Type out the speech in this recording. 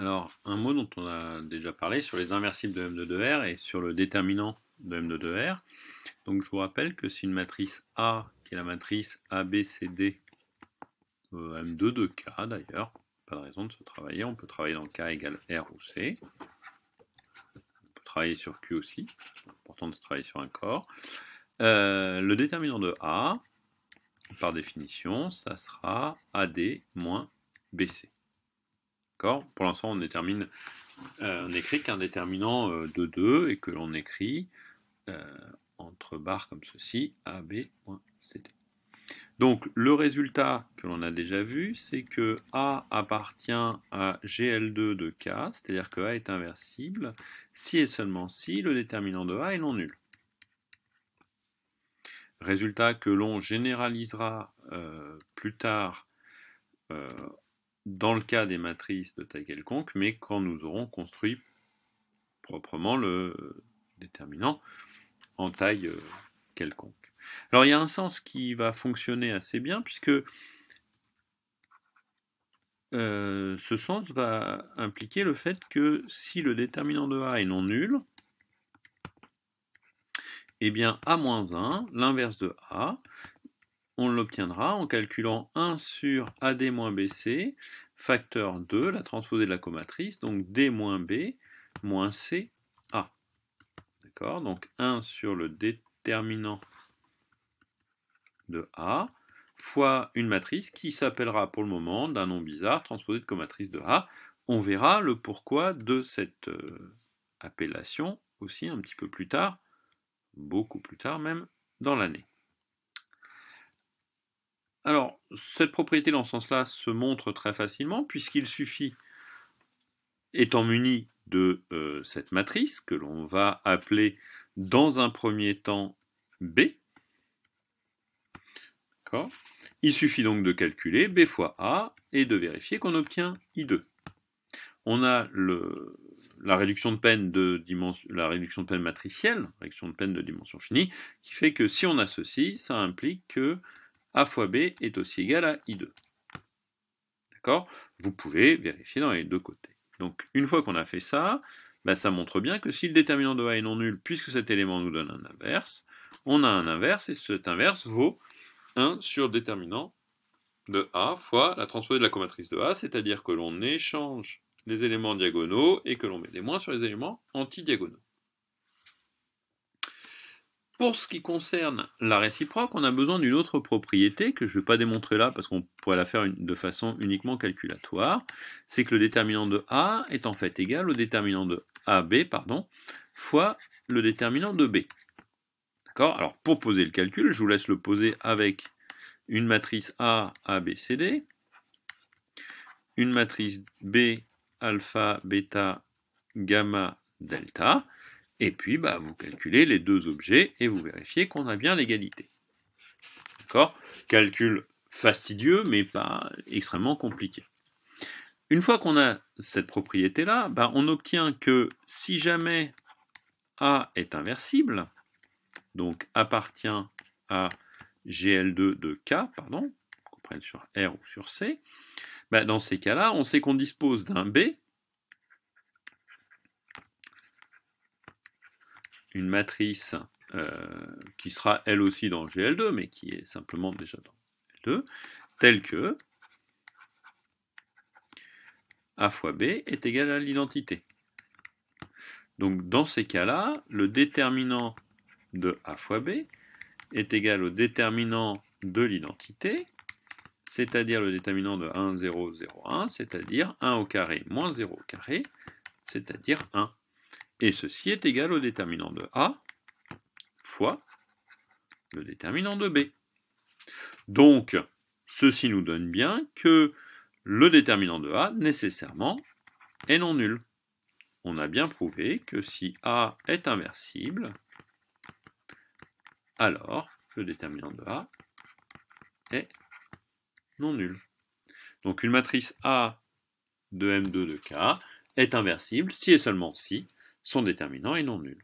Alors, un mot dont on a déjà parlé sur les inversibles de M2 de R et sur le déterminant de M2 de R. Donc, je vous rappelle que c'est une matrice A, qui est la matrice ABCD, M2 de K d'ailleurs, pas de raison de se travailler, on peut travailler dans K égale R ou C, on peut travailler sur Q aussi, c'est important de travailler sur un corps. Le déterminant de A, par définition, ça sera AD moins BC. D'accord ? Pour l'instant, on écrit qu'un déterminant de 2 et que l'on écrit entre barres comme ceci, AB moins CD. Donc le résultat que l'on a déjà vu, c'est que A appartient à GL2 de K, c'est-à-dire que A est inversible, si et seulement si le déterminant de A est non nul. Résultat que l'on généralisera plus tard dans le cas des matrices de taille quelconque, mais quand nous aurons construit proprement le déterminant en taille quelconque. Alors il y a un sens qui va fonctionner assez bien, puisque ce sens va impliquer le fait que si le déterminant de A est non nul, eh bien A-1, l'inverse de A, on l'obtiendra en calculant 1 sur AD moins BC, facteur 2, la transposée de la comatrice, donc D moins B moins C A. D'accord ? Donc 1 sur le déterminant de A, fois une matrice qui s'appellera pour le moment d'un nom bizarre, transposée de comatrice de A. On verra le pourquoi de cette appellation aussi un petit peu plus tard, beaucoup plus tard même, dans l'année. Alors, cette propriété dans ce sens-là se montre très facilement, puisqu'il suffit, étant muni de cette matrice, que l'on va appeler dans un premier temps B, d'accord ? Il suffit donc de calculer B fois A et de vérifier qu'on obtient I2. On a la réduction de peine matricielle, réduction de peine de dimension finie, qui fait que si on a ceci, ça implique que A fois B est aussi égal à I2. D'accord ? Vous pouvez vérifier dans les deux côtés. Donc une fois qu'on a fait ça, ça montre bien que si le déterminant de A est non nul, puisque cet élément nous donne un inverse, on a un inverse, et cet inverse vaut 1 sur le déterminant de A fois la transposée de la comatrice de A, c'est-à-dire que l'on échange les éléments diagonaux et que l'on met des moins sur les éléments antidiagonaux. Pour ce qui concerne la réciproque, on a besoin d'une autre propriété que je ne vais pas démontrer là parce qu'on pourrait la faire de façon uniquement calculatoire. C'est que le déterminant de A est en fait égal au déterminant de AB, fois le déterminant de B. D'accord ? Alors pour poser le calcul, je vous laisse le poser avec une matrice A, B, C, D, une matrice B, alpha, bêta, gamma, delta, et puis vous calculez les deux objets et vous vérifiez qu'on a bien l'égalité. D'accord ? Calcul fastidieux, mais pas extrêmement compliqué. Une fois qu'on a cette propriété-là, on obtient que si jamais A est inversible, donc appartient à GL2 de K, qu'on prenne sur R ou sur C, dans ces cas-là, on sait qu'on dispose d'un B, une matrice qui sera elle aussi dans GL2, mais qui est simplement déjà dans L2, telle que A fois B est égal à l'identité. Donc dans ces cas-là, le déterminant de A fois B est égal au déterminant de l'identité, c'est-à-dire le déterminant de 1, 0, 0, 1, c'est-à-dire 1 au carré moins 0 au carré, c'est-à-dire 1. Et ceci est égal au déterminant de A fois le déterminant de B. Donc, ceci nous donne bien que le déterminant de A, nécessairement, est non nul. On a bien prouvé que si A est inversible, alors le déterminant de A est non nul. Donc une matrice A de M2 de K est inversible si et seulement si son déterminant est non nul.